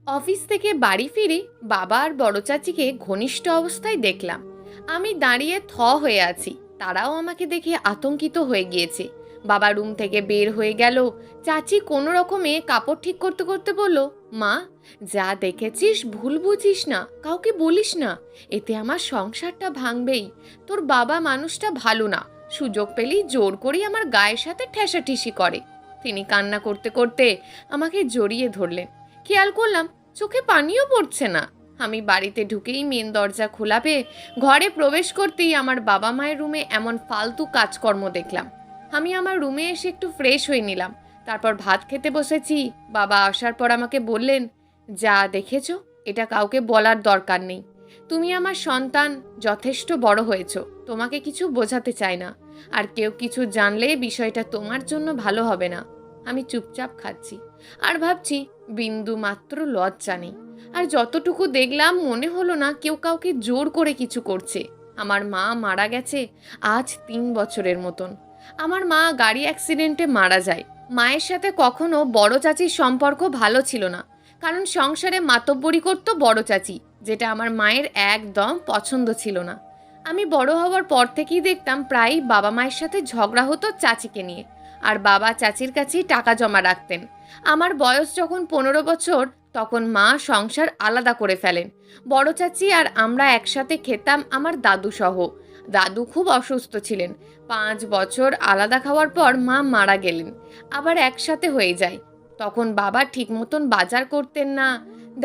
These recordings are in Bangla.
অফিস থেকে বাড়ি ফিরে বাবা আর বড় চাচিকে ঘনিষ্ঠ অবস্থায় দেখলাম। আমি দাঁড়িয়ে হয়ে আছি, তারাও আমাকে দেখে আতঙ্কিত হয়ে গিয়েছে। বাবা রুম থেকে বের হয়ে গেল। চাচি কোনো রকমে কাপড় ঠিক করতে করতে বলল, মা, যা দেখেছিস ভুল বুঝিস না, কাউকে বলিস না, এতে আমার সংসারটা ভাঙবেই। তোর বাবা মানুষটা ভালো না, সুযোগ পেলেই জোর করে আমার গায়ের সাথে ঠেসাঠেসি করে। তিনি কান্না করতে করতে আমাকে জড়িয়ে ধরলেন। খেয়াল করলাম চোখে পানিও পড়ছে না। আমি বাড়িতে ঢুকেই মেন দরজা খোলা পেয়ে ঘরে প্রবেশ করতেই আমার বাবা মায়ের রুমে এমন ফালতু কাজকর্ম দেখলাম। আমি আমার রুমে এসে একটু ফ্রেশ হয়ে নিলাম, তারপর ভাত খেতে বসেছি। বাবা আসার পর আমাকে বললেন, যা দেখেছো এটা কাউকে বলার দরকার নেই। তুমি আমার সন্তান, যথেষ্ট বড় হয়েছো, তোমাকে কিছু বোঝাতে চাই না। আর কেউ কিছু জানলে বিষয়টা তোমার জন্য ভালো হবে না। আমি চুপচাপ খাচ্ছি আর ভাবছি বিন্দু মাত্র লজ্জা নেই। আর যতটুকু দেখলাম মনে হলো না কেউ কাউকে জোর করে কিছু করছে। আমার মা মারা গেছে আজ 3 বছরের মতন। আমার মা গাড়ি অ্যাক্সিডেন্টে মারা যায়। মায়ের সাথে কখনো বড় চাচির সম্পর্ক ভালো ছিল না, কারণ সংসারে মাতব্বরি করতো বড় চাচি, যেটা আমার মায়ের একদম পছন্দ ছিল না। আমি বড় হওয়ার পর থেকেই দেখতাম প্রায়ই বাবা মায়ের সাথে ঝগড়া হতো চাচিকে নিয়ে। আর বাবা চাচির কাছেই টাকা জমা রাখতেন। আমার বয়স যখন 15 বছর, তখন মা সংসার আলাদা করে ফেলেন। বড় চাচি আর আমরা একসাথে খেতাম, আমার দাদু সহ। দাদু খুব অসুস্থ ছিলেন। 5 বছর আলাদা খাওয়ার পর মা মারা গেলেন। আবার একসাথে হয়ে যায়। তখন বাবা ঠিক মতন বাজার করতেন না।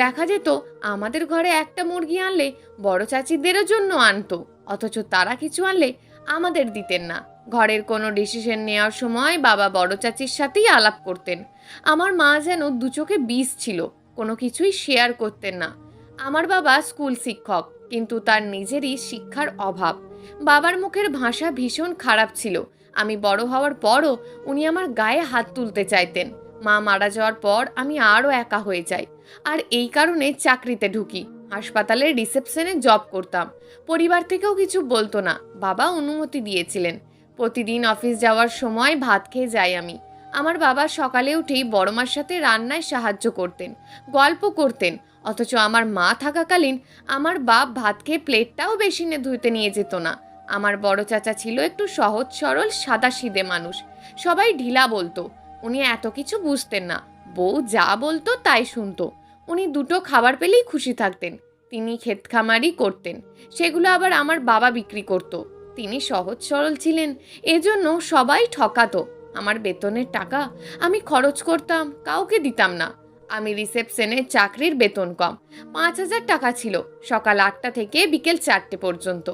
দেখা যেত আমাদের ঘরে একটা মুরগি আনলে বড় চাচিদেরও জন্য আনতো, অথচ তারা কিছু আনলে আমাদের দিতেন না। ঘরের কোনো ডিসিশন নেওয়ার সময় বাবা বড় চাচির সাথেই আলাপ করতেন। আমার মা যেন দু চোখে বিষ ছিল, কোনো কিছুই শেয়ার করতেন না। আমার বাবা স্কুল শিক্ষক, কিন্তু তার নিজেরই শিক্ষার অভাব। বাবার মুখের ভাষা ভীষণ খারাপ ছিল। আমি বড় হওয়ার পরও উনি আমার গায়ে হাত তুলতে চাইতেন। মা মারা যাওয়ার পর আমি আরও একা হয়ে যাই, আর এই কারণে চাকরিতে ঢুকি। হাসপাতালের রিসেপশনে জব করতাম। পরিবার থেকেও কিছু বলতো না, বাবা অনুমতি দিয়েছিলেন। প্রতিদিন অফিস যাওয়ার সময় ভাত খেয়ে যাই আমি। আমার বাবা সকালে উঠেই বড় মার সাথে রান্নায় সাহায্য করতেন, গল্প করতেন। অথচ আমার মা থাকাকালীন আমার বাপ ভাত খেয়ে প্লেটটাও বেসিনে ধুতে নিয়ে যেত না। আমার বড় চাচা ছিল একটু সহজ সরল সাদাসিধে মানুষ, সবাই ঢিলা বলতো। উনি এত কিছু বুঝতেন না, বউ যা বলতো তাই শুনতো। উনি দুটো খাবার পেলেই খুশি থাকতেন। তিনি ক্ষেতখামারি করতেন, সেগুলো আবার আমার বাবা বিক্রি করতো। তিনি সহজ সরল ছিলেন, এজন্য সবাই ঠকাতো। আমার বেতনের টাকা আমি খরচ করতাম, কাউকে দিতাম না। আমি রিসেপশনে, চাকরির বেতন কম, 5,000 টাকা ছিল, সকাল 8টা থেকে বিকেল 4টে পর্যন্ত।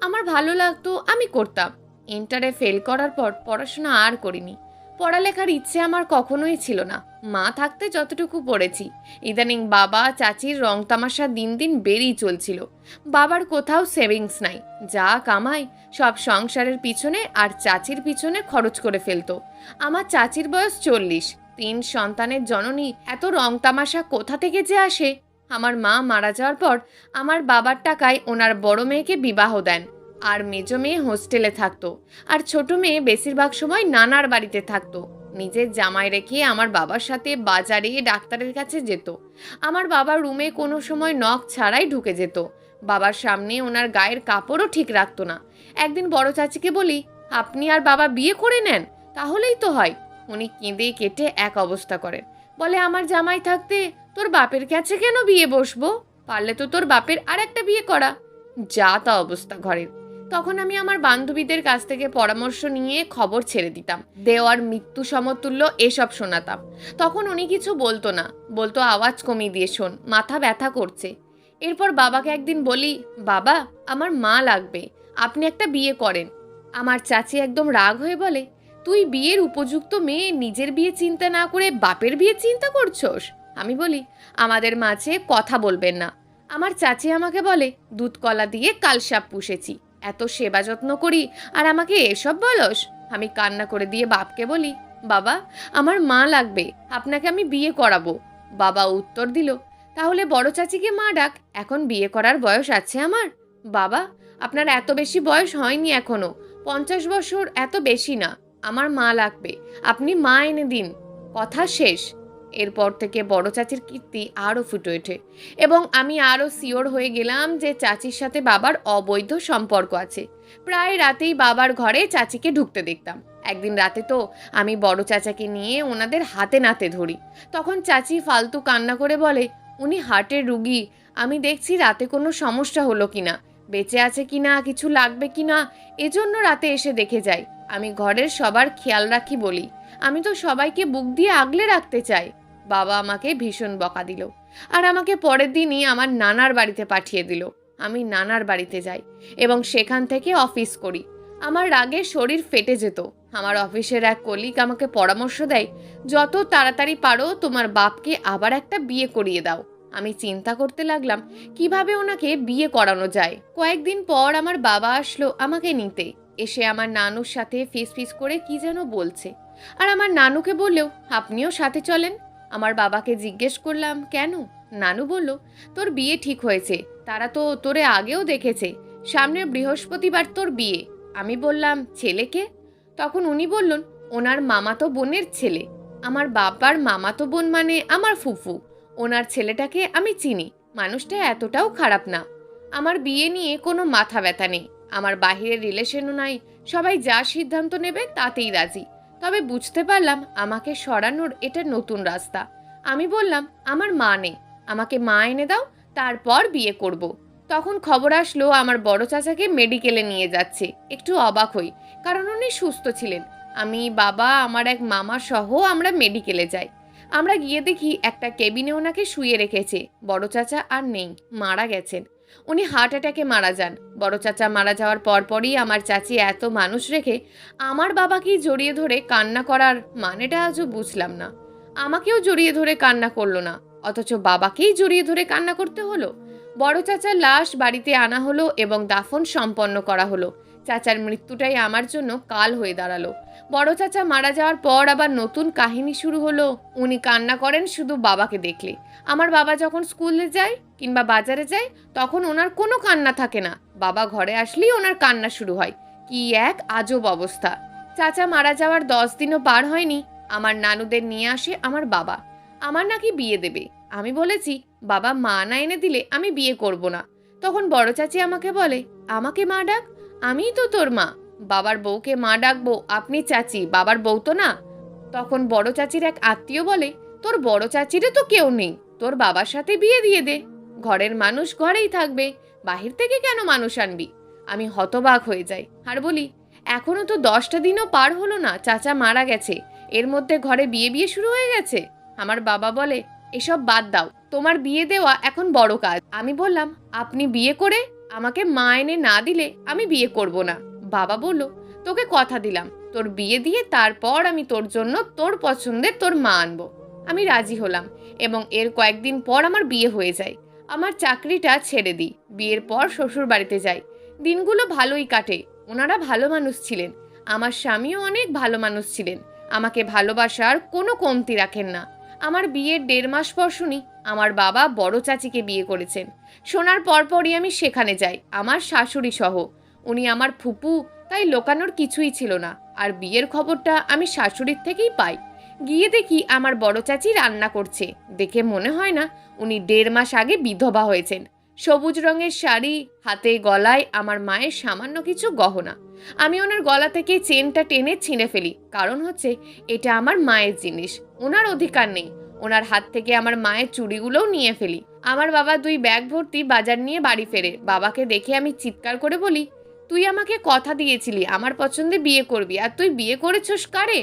আমার ভালো লাগতো, আমি করতাম। ইন্টারে ফেল করার পর পড়াশোনা আর করিনি। পড়ালেখার ইচ্ছে আমার কখনোই ছিল না। মা থাকতে যতটুকু পড়েছি। ইদানিং বাবা চাচির রং তামাশা দিন দিন বেড়েই চলছিল। বাবার কোথাও সেভিংস নাই, যা কামাই সব সংসারের পিছনে আর চাচির পিছনে খরচ করে ফেলতো। আমার চাচির বয়স 40, 3 সন্তানের জননী, এত রং তামাশা কোথা থেকে যে আসে। আমার মা মারা যাওয়ার পর আমার বাবার টাকায় ওনার বড় মেয়েকে বিবাহ দেন, আর মেজ মেয়ে হোস্টেলে থাকতো, আর ছোট মেয়ে বেশিরভাগ সময় নানার বাড়িতে থাকতো। নিজের জামাই রেখে আমার বাবার সাথে বাজারে ডাক্তারের কাছে যেত। আমার বাবার রুমে কোনো সময় নখ ছাড়াই ঢুকে যেত। বাবার সামনে ওনার গায়ের কাপড়ও ঠিক রাখতো না। একদিন বড় চাচিকে বলি, আপনি আর বাবা বিয়ে করে নেন, তাহলেই তো হয়। উনি কেঁদে কেটে এক অবস্থা করেন, বলে, আমার জামাই থাকতে তোর বাপের কাছে কেন বিয়ে বসবো? পারলে তো তোর বাপের আর একটা বিয়ে করা। যা তা অবস্থা ঘরের। তখন আমি আমার বান্ধবীদের কাছ থেকে পরামর্শ নিয়ে খবর ছেড়ে দিতাম, দেওয়ার মৃত্যু সমতুল্য এসব শোনাতাম। তখন উনি কিছু বলতো না, বলতো আওয়াজ কমিয়ে দিয়ে শোন, মাথা ব্যথা করছে। এরপর বাবাকে একদিন বলি, বাবা, আমার মা লাগবে, আপনি একটা বিয়ে করেন। আমার চাচি একদম রাগ হয়ে বলে, তুই বিয়ের উপযুক্ত মেয়ে, নিজের বিয়ে চিন্তা না করে বাপের বিয়ে চিন্তা করছোস? আমি বলি, আমাদের মাঝে কথা বলবেন না। আমার চাচি আমাকে বলে, দুধ কলা দিয়ে কালসাপ পুষেছি, এত সেবা যত্ন করি, আর আমাকে এসব বলস? আমি কান্না করে দিয়ে বাপকে বলি, বাবা, আমার মা লাগবে, আপনাকে আমি বিয়ে করাবো। বাবা উত্তর দিল, তাহলে বড় চাচিকে মা ডাক, এখন বিয়ে করার বয়স আছে আমার? বাবা, আপনার এত বেশি বয়স হয়নি এখনো, 50 বছর এত বেশি না। আমার মা লাগবে, আপনি মা এনে দিন, কথা শেষ। এরপর থেকে বড় চাচির কীর্তি আরও ফুটে ওঠে এবং আমি আরও শিওর হয়ে গেলাম যে চাচির সাথে বাবার অবৈধ সম্পর্ক আছে। প্রায় রাতেই বাবার ঘরে চাচিকে ঢুকতে দেখতাম। একদিন রাতে তো আমি বড় চাচাকে নিয়ে ওনাদের হাতে নাতে ধরি। তখন চাচি ফালতু কান্না করে বলে, উনি হার্টের রুগী, আমি দেখছি রাতে কোনো সমস্যা হলো কিনা, বেঁচে আছে কিনা, কিছু লাগবে কিনা, এজন্য রাতে এসে দেখে যাই। আমি ঘরের সবার খেয়াল রাখি বলি, আমি তো সবাইকে বুক দিয়ে আগলে রাখতে চাই। বাবা আমাকে ভীষণ বকা দিল আর আমাকে পরের দিনই আমার নানার বাড়িতে পাঠিয়ে দিল। আমি নানার বাড়িতে যাই এবং সেখান থেকে অফিস করি। আমার রাগে শরীর ফেটে যেত। আমার অফিসের এক কলিগ আমাকে পরামর্শ দেয়, যত তাড়াতাড়ি পারো তোমার বাপকে আবার একটা বিয়ে করিয়ে দাও। আমি চিন্তা করতে লাগলাম কিভাবে ওনাকে বিয়ে করানো যায়। কয়েকদিন পর আমার বাবা আসলো আমাকে নিতে। এসে আমার নানুর সাথে ফিস ফিস করে কি যেন বলছে আর আমার নানুকে বললেও আপনিও সাথে চলেন। আমার বাবাকে জিজ্ঞেস করলাম কেন? নানু বলল, তোর বিয়ে ঠিক হয়েছে, তারা তো তোরে আগেও দেখেছে, সামনের বৃহস্পতিবার তোর বিয়ে। আমি বললাম ছেলেকে? তখন উনি বললেন ওনার মামাতো বোনের ছেলে। আমার বাবার মামাতো বোন মানে আমার ফুফু। ওনার ছেলেটাকে আমি চিনি, মানুষটা এতটাও খারাপ না। আমার বিয়ে নিয়ে কোনো মাথা ব্যথা নেই, আমার বাহিরের রিলেশনও নাই, সবাই যা সিদ্ধান্ত নেবে তাতেই রাজি। তবে বুঝতে পারলাম আমাকে সরানোর এটা নতুন রাস্তা। আমি বললাম আমার মা নেই, আমাকে মা এনে দাও, তারপর বিয়ে করব। তখন খবর আসলো আমার বড় চাচাকে মেডিকেলে নিয়ে যাচ্ছে। একটু অবাক হই, কারণ উনি সুস্থ ছিলেন। আমি, বাবা, আমার এক মামা সহ আমরা মেডিকেলে যাই। আমরা গিয়ে দেখি একটা কেবিনে ওনাকে শুয়ে রেখেছে। বড় চাচা আর নেই, মারা গেছেন। উনি হার্ট অ্যাটাকে মারা যান। বড় চাচা মারা যাওয়ার পরপরই আমার চাচি এত মানুষ রেখে আমার বাবাকেই জড়িয়ে ধরে কান্না করার মানেটা আজও বুঝলাম না। আমাকেও জড়িয়ে ধরে কান্না করলো না, অথচ বাবাকেই জড়িয়ে ধরে কান্না করতে হলো। বড় চাচার লাশ বাড়িতে আনা হলো এবং দাফন সম্পন্ন করা হলো। চাচার মৃত্যুটাই আমার জন্য কাল হয়ে দাঁড়ালো। বড় চাচা মারা যাওয়ার পর আবার নতুন কাহিনী শুরু হলো। উনি কান্না করেন শুধু বাবাকে দেখলে। আমার বাবা যখন স্কুলে যায় কিংবা বাজারে যায় তখন ওনার কোনো কান্না থাকে না, বাবা ঘরে আসলেই ওনার কান্না শুরু হয়। কি এক আজব অবস্থা! চাচা মারা যাওয়ার 10 দিনও পার হয়নি আমার নানুদের নিয়ে আসে আমার বাবা। আমার নাকি বিয়ে দেবে। আমি বলেছি বাবা মা না এনে দিলে আমি বিয়ে করব না। তখন বড় চাচি আমাকে বলে, আমাকে মা ডাক, আমিই তো তোর মা। বাবার বউকে মা ডাকবো, আপনি চাচি, বাবার বউ তো না। তখন বড় চাচির এক আত্মীয় বলে, তোর বড় চাচিরে তো কেউ নেই, তোর বাবার সাথে বিয়ে দিয়ে দে, ঘরের মানুষ ঘরেই থাকবে, বাহির থেকে কেন মানুষ আনবি? আমি হতবাক হয়ে যাই আর বলি, এখনো তো 10টা দিনও পার হলো না চাচা মারা গেছে, এর মধ্যে ঘরে বিয়ে বিয়ে শুরু হয়ে গেছে। আমার বাবা বলে, এসব বাদ দাও, তোমার বিয়ে দেওয়া এখন বড় কাজ। আমি বললাম, আপনি বিয়ে করে আমাকে মা এনে না দিলে আমি বিয়ে করব না। বাবা বলল, তোকে কথা দিলাম, তোর বিয়ে দিয়ে তারপর আমি তোর জন্য তোর পছন্দের তোর মা আনবো। আমি রাজি হলাম এবং এর কয়েকদিন পর আমার বিয়ে হয়ে যায়। আমার চাকরিটা ছেড়ে দিই, বিয়ের পর শ্বশুর বাড়িতে যাই। দিনগুলো ভালোই কাটে, ওনারা ভালো মানুষ ছিলেন, আমার স্বামীও অনেক ভালো মানুষ ছিলেন, আমাকে ভালোবাসার কোনো কমতি রাখেন না। আমার বিয়ের 1.5 মাস পর শুনি আমার বাবা বড় চাচিকে বিয়ে করেছেন। শোনার পরপরই আমি সেখানে যাই, আমার শাশুড়ি সহ। উনি আমার ফুপু, তাই লোকানোর কিছুই ছিল না। আর বিয়ের খবরটা আমি শাশুড়ির থেকেই পাই। গিয়ে দেখি আমার বড় চাচি রান্না করছে। দেখে মনে হয় না উনি 1.5 মাস আগে বিধবা হয়েছেন। সবুজ রঙের শাড়ি, হাতে গলায় আমার মায়ের সামান্য কিছু গহনা। আমি ওনার গলা থেকে চেনটা টেনে ছিঁড়ে ফেলি, কারণ হচ্ছে এটা আমার মায়ের জিনিস, ওনার অধিকার নেই। ওনার হাত থেকে আমার মায়ের চুড়িগুলোও নিয়ে ফেলি। আমার বাবা 2 ব্যাগ ভর্তি বাজার নিয়ে বাড়ি ফেরে। বাবাকে দেখে আমি চিৎকার করে বলি, তুই আমাকে কথা দিয়েছিলি আমার পছন্দে বিয়ে করবি, আর তুই বিয়ে করেছস কারে?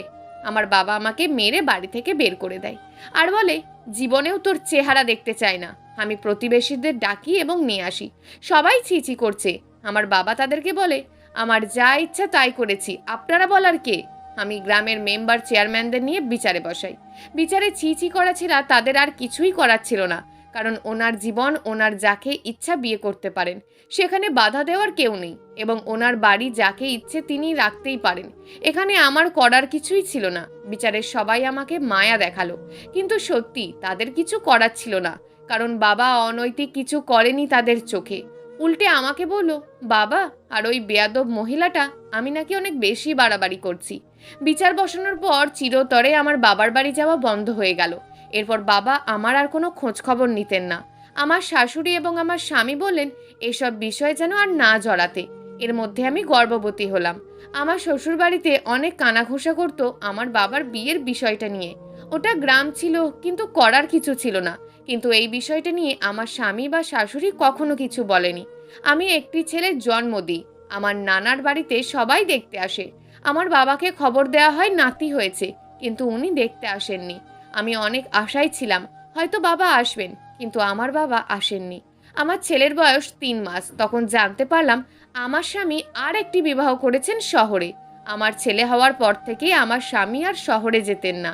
আমার বাবা আমাকে মেরে বাড়ি থেকে বের করে দেয় আর বলে, জীবনেও তোর চেহারা দেখতে চায় না। আমি প্রতিবেশীদের ডাকি এবং নিয়ে আসি, সবাই ছিছি করছে। আমার বাবা তাদেরকে বলে, আমার যা ইচ্ছা তাই করেছি, আপনারা বলার কে? আমি গ্রামের মেম্বার চেয়ারম্যানদের নিয়ে বিচারে বসাই। বিচারে ছিছি করা ছেড়া তাদের আর কিছুই করার ছিল না, কারণ ওনার জীবন, ওনার যাকে ইচ্ছা বিয়ে করতে পারেন, সেখানে বাধা দেওয়ার কেউ নেই এবং ওনার বাড়ি যাকে ইচ্ছে তিনি রাখতেই পারেন। এখানে আমার করার কিছুই ছিল না। বিচারের সবাই আমাকে মায়া দেখালো, কিন্তু সত্যি তাদের কিছু করার ছিল না, কারণ বাবা অনৈতিক কিছু করেনি তাদের চোখে। উল্টে আমাকে বলল, বাবা আর ওই বেয়াদব মহিলাটা আমি নাকি অনেক বেশি বাড়াবাড়ি করছি। বিচার বসানোর পর চিরতরে আমার বাবার বাড়ি যাওয়া বন্ধ হয়ে গেল এরপর বাবা আমার আর কোনো খোঁজ খবর নিতেন না। আমার শাশুড়ি এবং আমার স্বামী বললেন এসব বিষয়ে যেন আর না জড়াতে। এর মধ্যে আমি গর্ভবতী হলাম। আমার শ্বশুরবাড়িতে অনেক কানাঘুষা করতো আমার বাবার বিয়ের বিষয়টা নিয়ে। ওটা গ্রাম ছিল, কিন্তু করার কিছু ছিল না। কিন্তু এই বিষয়টা নিয়ে আমার স্বামী বা শাশুড়ি কখনো কিছু বলেনি। আমি একটি ছেলের জন্ম দিই। আমার নানার বাড়িতে সবাই দেখতে আসে। আমার বাবাকে খবর দেওয়া হয় নাতি হয়েছে, কিন্তু উনি দেখতে আসেননি। আমি অনেক আশায় ছিলাম হয়তো বাবা আসবেন, কিন্তু আমার বাবা আসেননি। আমার ছেলের বয়স 3 মাস, তখন জানতে পারলাম আমার স্বামী আর একটি বিবাহ করেছেন শহরে। আমার ছেলে হওয়ার পর থেকে আমার স্বামী আর শহরে যেতেন না।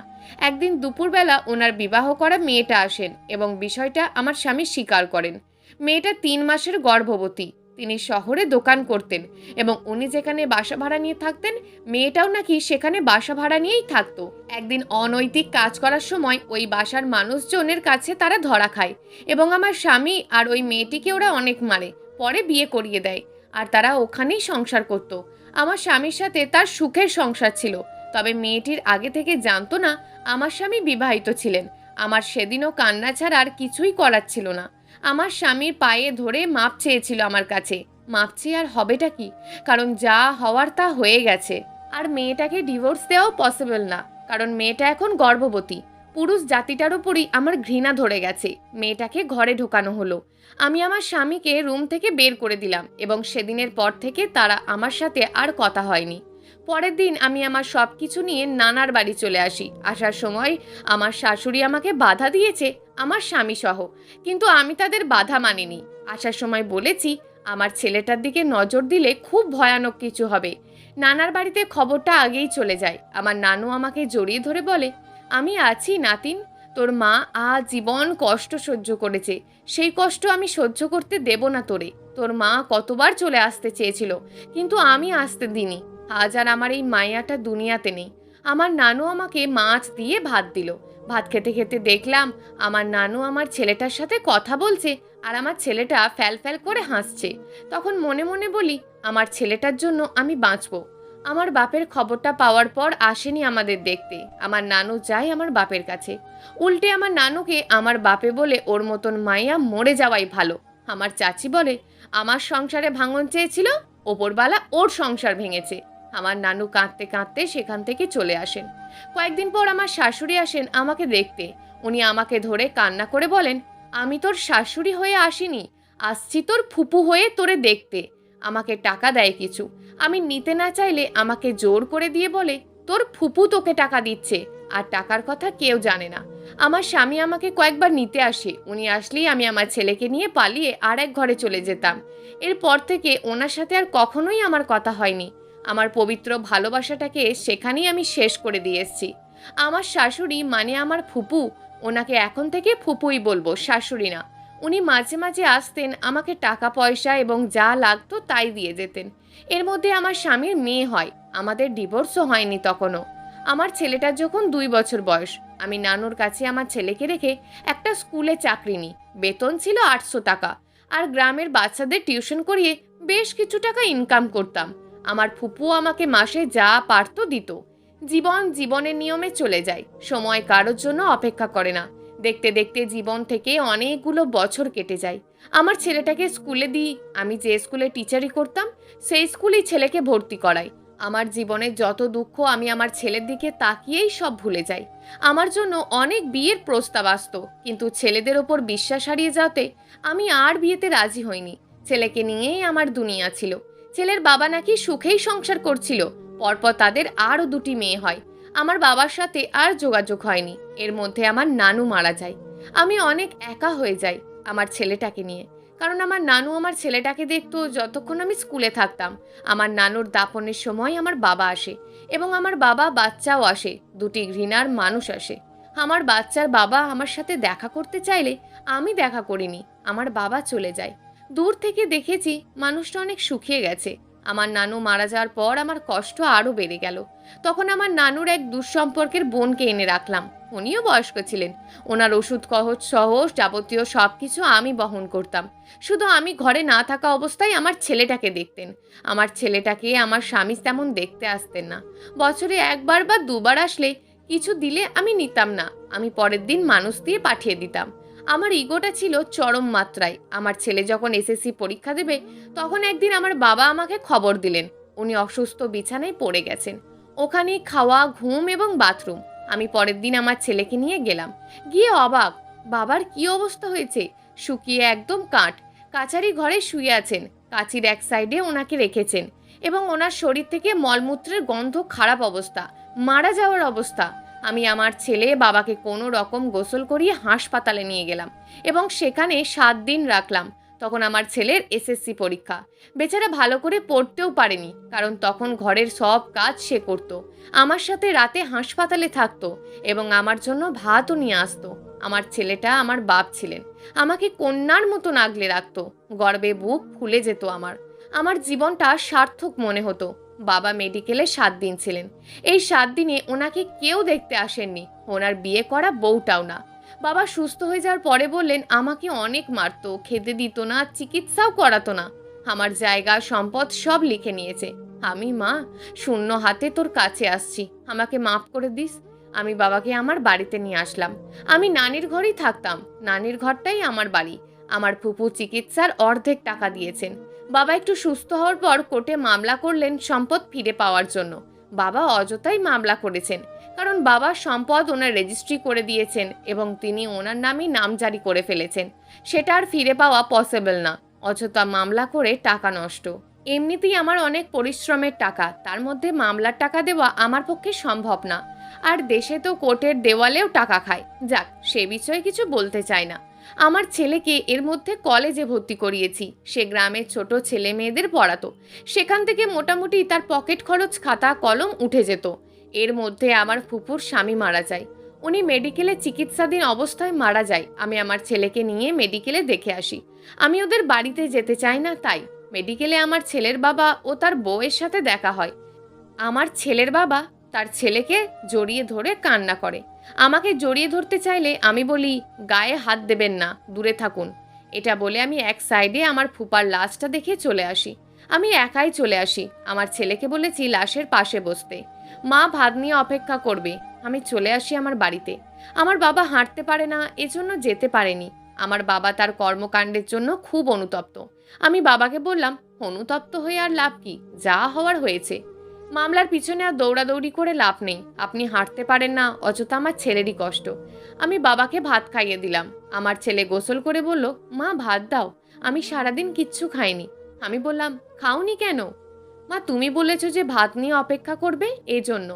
একদিন দুপুরবেলা ওনার বিবাহ করা মেয়েটা আসেন এবং বিষয়টা আমার স্বামী স্বীকার করেন। মেয়েটা 3 মাসের গর্ভবতী। তিনি শহরে দোকান করতেন এবং উনি যেখানে বাসা ভাড়া নিয়ে থাকতেন মেয়েটাও নাকি সেখানে বাসা ভাড়া নিয়েই থাকতো। একদিন অনৈতিক কাজ করার সময় ওই বাসার মানুষজনের কাছে তারা ধরা খায় এবং আমার স্বামী আর ওই মেয়েটিকে ওরা অনেক মারে। পরে বিয়ে করিয়ে দেয় আর তারা ওখানেই সংসার করত। আমার স্বামীর সাথে তার সুখের সংসার ছিল, তবে মেয়েটির আগে থেকে জানতো না আমার স্বামী বিবাহিত ছিলেন। আমার সেদিনও কান্না ছাড়া আর কিছুই করার ছিল না। আমার স্বামীর পায়ে ধরে মাপ চেয়েছিল আমার কাছে। মাপ চেয়ে আর হবেটা কি, কারণ যা হওয়ার তা হয়ে গেছে। আর মেয়েটাকে ডিভোর্স দেওয়াও পসিবল না, কারণ মেয়েটা এখন গর্ভবতী। পুরুষ জাতিটার উপরই আমার ঘৃণা ধরে গেছে। মেয়েটাকে ঘরে ঢোকানো হলো। আমি আমার স্বামীকে রুম থেকে বের করে দিলাম এবং সেদিনের পর থেকে তারা আমার সাথে আর কথা হয়নি। পরের দিন আমি আমার সব কিছু নিয়ে নানার বাড়ি চলে আসি। আসার সময় আমার শাশুড়ি আমাকে বাধা দিয়েছে, আমার স্বামী সহ, কিন্তু আমি তাদের বাধা মানিনি। আসার সময় বলেছি আমার ছেলেটার দিকে নজর দিলে খুব ভয়ানক কিছু হবে। নানার বাড়িতে খবরটা আগেই চলে যায়। আমার নানু আমাকে জড়িয়ে ধরে বলে, আমি আছি নাতিন, তোর মা আজীবন কষ্ট সহ্য করেছে, সেই কষ্ট আমি সহ্য করতে দেব না তোরে। তোর মা কতবার চলে আসতে চেয়েছিল, কিন্তু আমি আসতে দিইনি। আজ আর আমার এই মায়াটা দুনিয়াতে নেই। আমার নানু আমাকে মাছ দিয়ে ভাত দিল। ভাত খেতে খেতে দেখলাম আমার নানু আমার ছেলেটার সাথে কথা বলছে আর আমার ছেলেটা ফ্যাল ফ্যাল করে হাসছে। তখন মনে মনে বলি আমার ছেলেটার জন্য আমি বাঁচবো। আমার বাপের খবরটা পাওয়ার পর আসেনি আমাদের দেখতে। আমার নানু যায় আমার বাপের কাছে। উল্টে আমার নানুকে আমার বাপে বলে ওর মতন মাইয়া মরে যাওয়াই ভালো। আমার চাচি বলে আমার সংসারে ভাঙন চেয়েছিল, ওপরবালা ওর সংসার ভেঙেছে। আমার নানু কাঁদতে কাঁদতে সেখান থেকে চলে আসেন। কয়েকদিন পর আমার শাশুড়ি আসেন আমাকে দেখতে। উনি আমাকে ধরে কান্না করে বলেন, আমি তোর শাশুড়ি হয়ে আসিনি, আসছি তোর ফুপু হয়ে তোরে দেখতে। আমাকে টাকা দেয় কিছু। আমি নিতে না চাইলে আমাকে জোর করে দিয়ে বলে, তোর ফুপু তোকে টাকা দিচ্ছে, আর টাকার কথা কেউ জানে না। আমার স্বামী আমাকে কয়েকবার নিতে আসে। উনি আসলেই আমি আমার ছেলেকে নিয়ে পালিয়ে আর এক ঘরে চলে যেতাম। এরপর থেকে ওনার সাথে আর কখনোই আমার কথা হয়নি। আমার পবিত্র ভালোবাসাটাকে সেখানেই আমি শেষ করে দিয়ে এসেছি। আমার শাশুড়ি মানে আমার ফুপু, ওনাকে এখন থেকে ফুপুই বলবো, শাশুড়ি না। উনি মাঝে মাঝে আসতেন, আমাকে টাকা পয়সা এবং যা লাগতো তাই দিয়ে যেতেন। এর মধ্যে আমার স্বামীর মেয়ে হয়, আমাদের ডিভোর্সও হয়নি তখনও। আমার ছেলেটার যখন 2 বছর বয়স, আমি নানুর কাছে আমার ছেলেকে রেখে একটা স্কুলে চাকরি নিই। বেতন ছিল 800 টাকা, আর গ্রামের বাচ্চাদের টিউশন করিয়ে বেশ কিছু টাকা ইনকাম করতাম। আমার ফুপু আমাকে মাসে যা পারতো দিত। জীবন জীবনের নিয়মে চলে যায়, সময় কারোর জন্য অপেক্ষা করে না। দেখতে দেখতে জীবন থেকে অনেকগুলো বছর কেটে যায়। আমার ছেলেটাকে স্কুলে দিই। আমি যে স্কুলে টিচারি করতাম সেই স্কুলেই ছেলেকে ভর্তি করাই। আমার জীবনের যত দুঃখ আমি আমার ছেলের দিকে তাকিয়েই সব ভুলে যাই। আমার জন্য অনেক বিয়ের প্রস্তাব আসতো, কিন্তু ছেলেদের ওপর বিশ্বাস হারিয়ে যাওয়াতে আমি আর বিয়েতে রাজি হইনি। ছেলেকে নিয়েই আমার দুনিয়া ছিল। ছেলের বাবা নাকি সুখেই সংসার করছিল। পরপর তাদের আরও 2টি মেয়ে হয়। আমার বাবার সাথে আর যোগাযোগ হয়নি। এর মধ্যে আমার নানু মারা যায়। আমি অনেক একা হয়ে যাই আমার ছেলেটাকে নিয়ে, কারণ আমার নানু আমার ছেলেটাকে দেখতো যতক্ষণ আমি স্কুলে থাকতাম। আমার নানুর দাফনের সময় আমার বাবা আসে এবং আমার বাবা বাচ্চাও আসে। 2টি ঘৃণার মানুষ আসে। আমার বাচ্চার বাবা আমার সাথে দেখা করতে চাইলে আমি দেখা করিনি। আমার বাবা চলে যায়। দূর থেকে দেখেছি মানুষটা অনেক শুকিয়ে গেছে। আমার নানু মারা যাওয়ার পর আমার কষ্ট আরও বেড়ে গেল। তখন আমার নানুর এক দুঃসম্পর্কের বোনকে এনে রাখলাম। উনিও বয়স্ক ছিলেন। ওনার ওষুধ খরচ সহ যাবতীয় সব কিছু আমি বহন করতাম। শুধু আমি ঘরে না থাকা অবস্থায় আমার ছেলেটাকে দেখতেন। আমার ছেলেটাকে আমার স্বামী তেমন দেখতে আসতেন না। বছরে 1বার বা 2বার আসলে কিছু দিলে আমি নিতাম না, আমি পরের দিন মানুষ দিয়ে পাঠিয়ে দিতাম। আমার ইগোটা ছিল চরম মাত্রায়। আমার ছেলে যখন এসএসসি পরীক্ষা দেবে, তখন একদিন আমার বাবা আমাকে খবর দিলেন উনি অসুস্থ, বিছানায় পড়ে গেছেন। ওখানে খাওয়া, ঘুম এবং বাথরুম। আমি পরের দিন আমার ছেলেকে নিয়ে গেলাম। গিয়ে অবাক, বাবার কি অবস্থা হয়েছে! শুকিয়ে একদম কাঠ। কাচারি ঘরে শুয়ে আছেন, কাচির এক সাইডে ওনাকে রেখেছেন এবং ওনার শরীর থেকে মলমূত্রের গন্ধ, খারাপ অবস্থা, মারা যাওয়ার অবস্থা। আমি আমার ছেলে বাবাকে কোনো রকম গোসল করিয়ে হাসপাতালে নিয়ে গেলাম এবং সেখানে 7 দিন রাখলাম। তখন আমার ছেলের এসএসসি পরীক্ষা। বেচারা ভালো করে পড়তেও পারেনি, কারণ তখন ঘরের সব কাজ সে করত, আমার সাথে রাতে হাসপাতালে থাকতো এবং আমার জন্য ভাতও নিয়ে আসতো। আমার ছেলেটা আমার বাপ ছিলেন, আমাকে কন্যার মতন আগলে রাখতো। গর্বে বুক ফুলে যেত আমার। আমার জীবনটা সার্থক মনে হতো। বাবা মেডিকেলে 7 দিন ছিলেন। এই 7 দিনে ওনাকে কেউ দেখতে আসেননি, ওনার বিয়ে করা বউটাও না। বাবা সুস্থ হয়ে যাওয়ার পরে বললেন আমাকে অনেক মারতো, খেতে দিত না, চিকিৎসাও করাতো না। আমার জায়গা সম্পদ সব লিখে নিয়েছে। আমি মা, শূন্য হাতে তোর কাছে আসছি, আমাকে মাফ করে দিস। আমি বাবাকে আমার বাড়িতে নিয়ে আসলাম। আমি নানির ঘরেই থাকতাম, নানির ঘরটাই আমার বাড়ি। আমার ফুপু চিকিৎসার অর্ধেক টাকা দিয়েছেন। বাবা একটু সুস্থ হওয়ার পর কোর্টে মামলা করলেন সম্পদ ফিরে পাওয়ার জন্য। বাবা অযথাই মামলা করেছেন, কারণ বাবার সম্পদ ওনার রেজিস্ট্রি করে দিয়েছেন এবং তিনি ওনার নামই নামজারি করে ফেলেছেন। সেটা আর ফিরে পাওয়া পসিবল না। অযথা মামলা করে টাকা নষ্ট। এমনিতেই আমার অনেক পরিশ্রমের টাকা, তার মধ্যে মামলার টাকা দেওয়া আমার পক্ষে সম্ভব না। আর দেশে তো কোর্টের দেওয়ালেও টাকা খায়। যাক, সে বিষয়ে কিছু বলতে চাই না। আমার ছেলেকে এর মধ্যে কলেজে ভর্তি করিয়েছি। সে গ্রামের ছোট ছেলে মেয়েদের পড়াতো। সেখান থেকে মোটামুটি তার পকেট খরচ, খাতা কলম উঠে যেত। এর মধ্যে আমার ফুপুর স্বামী মারা যায়। উনি মেডিকেলে চিকিৎসাধীন অবস্থায় মারা যায়। আমি আমার ছেলেকে নিয়ে মেডিকেলে দেখে আসি। আমি ওদের বাড়িতে যেতে চাই না, তাই মেডিকেলে আমার ছেলের বাবা ও তার বউয়ের সাথে দেখা হয়। আমার ছেলের বাবা তার ছেলেকে জড়িয়ে ধরে কান্না করে। আমাকে জড়িয়ে ধরতে চাইলে আমি বলি গায়ে হাত দেবেন না, দূরে থাকুন। এটা বলে আমি এক সাইডে আমার ফুপার লাশটা দেখে চলে আসি। আমি একাই চলে আসি। আমার ছেলেকে বলেছি লাশের পাশে বসতে, মা ভাত নিয়ে অপেক্ষা করবে। আমি চলে আসি আমার বাড়িতে। আমার বাবা হাঁটতে পারে না, এজন্য যেতে পারেনি। আমার বাবা তার কর্মকাণ্ডের জন্য খুব অনুতপ্ত। আমি বাবাকে বললাম, অনুতপ্ত হয়ে আর লাভ কি, যা হওয়ার হয়েছে। মামলার পিছনে আর দৌড়াদৌড়ি করে লাভ নেই। আপনি হাঁটতে পারেন না, অযথা আমার ছেলেরই কষ্ট। আমি বাবাকে ভাত খাইয়ে দিলাম। আমার ছেলে গোসল করে বলল, মা ভাত দাও, আমি সারাদিন কিচ্ছু খাইনি। আমি বললাম, খাওনি কেন? মা তুমি বলেছো যে ভাত নিয়ে অপেক্ষা করবে, এই জন্য।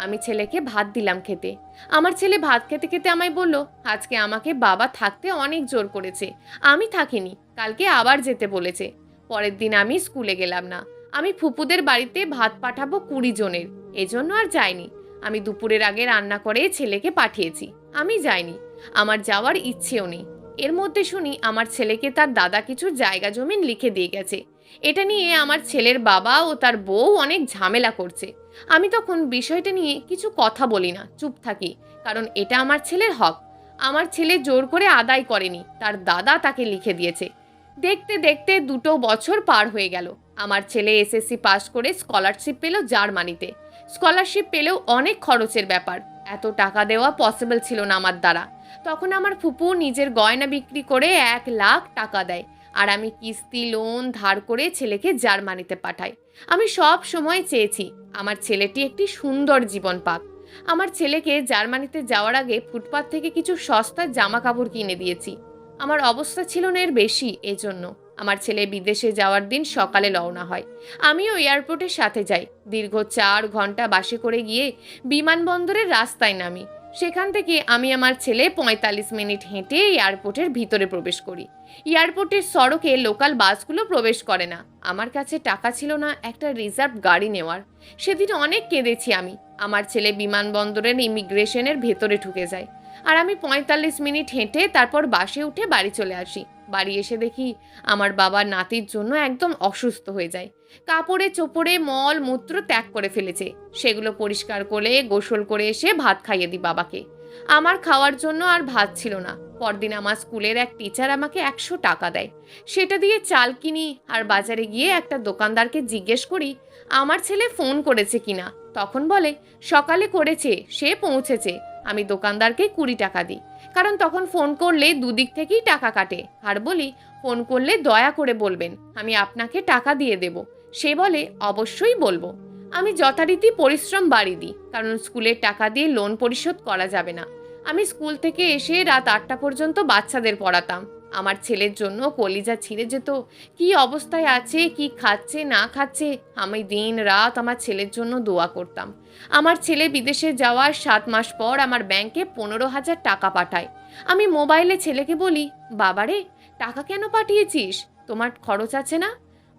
আমি ছেলেকে ভাত দিলাম খেতে। আমার ছেলে ভাত খেতে খেতে আমায় বলল, আজকে আমাকে বাবা থাকতে অনেক জোর করেছে, আমি থাকিনি, কালকে আবার যেতে বলেছে। পরের দিন আমি স্কুলে গেলাম না। আমি ফুপুদের বাড়িতে ভাত পাঠাবো 20 জনের, এজন্য আর যাইনি। আমি দুপুরের আগে রান্না করে ছেলেকে পাঠিয়েছি, আমি যাইনি। আমার যাওয়ার ইচ্ছেও নেই। এর মধ্যে শুনি আমার ছেলেকে তার দাদা কিছু জায়গা জমিন লিখে দিয়ে গেছে। এটা নিয়ে আমার ছেলের বাবা ও তার বউ অনেক ঝামেলা করছে। আমি তখন বিষয়টা নিয়ে কিছু কথা বলি না, চুপ থাকি, কারণ এটা আমার ছেলের হক। আমার ছেলে জোর করে আদায় করেনি, তার দাদা তাকে লিখে দিয়েছে। দেখতে দেখতে 2 বছর পার হয়ে গেল। আমার ছেলে এসএসসি পাস করে স্কলারশিপ পেল জার্মানিতে। স্কলারশিপ পেলেও অনেক খরচের ব্যাপার, এত টাকা দেওয়া পসিবল ছিল না আমার দ্বারা। তখন আমার ফুপু নিজের গয়না বিক্রি করে 1 লাখ টাকা দেয়, আর আমি কিস্তি, লোন ধার করে ছেলেকে জার্মানিতে পাঠাই। আমি সব সময় চেয়েছি আমার ছেলেটি একটি সুন্দর জীবন পাক। আমার ছেলেকে জার্মানিতে যাওয়ার আগে ফুটপাত থেকে কিছু সস্তা জামা কাপড় কিনে দিয়েছি। আমার অবস্থা ছিল না এর বেশি, এজন্য। আমার ছেলে বিদেশে যাওয়ার দিন সকালে রওনা হয়। আমিও এয়ারপোর্টের সাথে যাই। দীর্ঘ 4 ঘন্টা বাসে করে গিয়ে বিমানবন্দরের রাস্তায় নামি। সেখান থেকে আমি আমার ছেলে 45 মিনিট হেঁটে এয়ারপোর্টের ভিতরে প্রবেশ করি। এয়ারপোর্টের সড়কে লোকাল বাসগুলো প্রবেশ করে না। আমার কাছে টাকা ছিল না একটা রিজার্ভ গাড়ি নেওয়ার। সেদিন অনেক কেঁদেছি আমি। আমার ছেলে বিমানবন্দরের ইমিগ্রেশনের ভেতরে ঢুকে যায়, আর আমি 45 মিনিট হেঁটে তারপর বাসে উঠে বাড়ি চলে আসি। বাড়ি এসে দেখি আমার বাবা নাতির জন্য একদম অসুস্থ হয়ে যায়। কাপড়ে চোপড়ে মল মূত্র ত্যাগ করে ফেলেছে। সেগুলো পরিষ্কার করে গোসল করে এসে ভাত খাইয়ে দিই বাবাকে। আমার খাওয়ার জন্য আর ভাত ছিল না। পরদিন আমার স্কুলের এক টিচার আমাকে 100 টাকা দেয়। সেটা দিয়ে চাল কিনি আর বাজারে গিয়ে একটা দোকানদারকে জিজ্ঞেস করি আমার ছেলে ফোন করেছে কিনা। তখন বলে সকালে করেছে, সে পৌঁছেছে। আমি দোকানদারকে 20 টাকা দিই, কারণ তখন ফোন করলে দুদিক থেকেই টাকা কাটে। আর বলি ফোন করলে দয়া করে বলবেন, আমি আপনাকে টাকা দিয়ে দেব। সে বলে অবশ্যই বলবো। আমি যথারীতি পরিশ্রম বাড়িয়ে দিই, কারণ স্কুলের টাকা দিয়ে লোন পরিশোধ করা যাবে না। আমি স্কুল থেকে এসে রাত 8টা পর্যন্ত বাচ্চাদের পড়াতাম। আমার ছেলের জন্য কলিজা ছিঁড়ে যেত। কি অবস্থায় আছে, কি খাচ্ছে না খাচ্ছে, আমি দিন রাত আমার ছেলের জন্য দোয়া করতাম। আমার ছেলে বিদেশে যাওয়ার 7 মাস পর আমার ব্যাংকে 15,000 টাকা পাঠায়। আমি মোবাইলে ছেলেকে বলি, বাবারে টাকা কেন পাঠিয়েছিস? তোমার খরচ আছে না?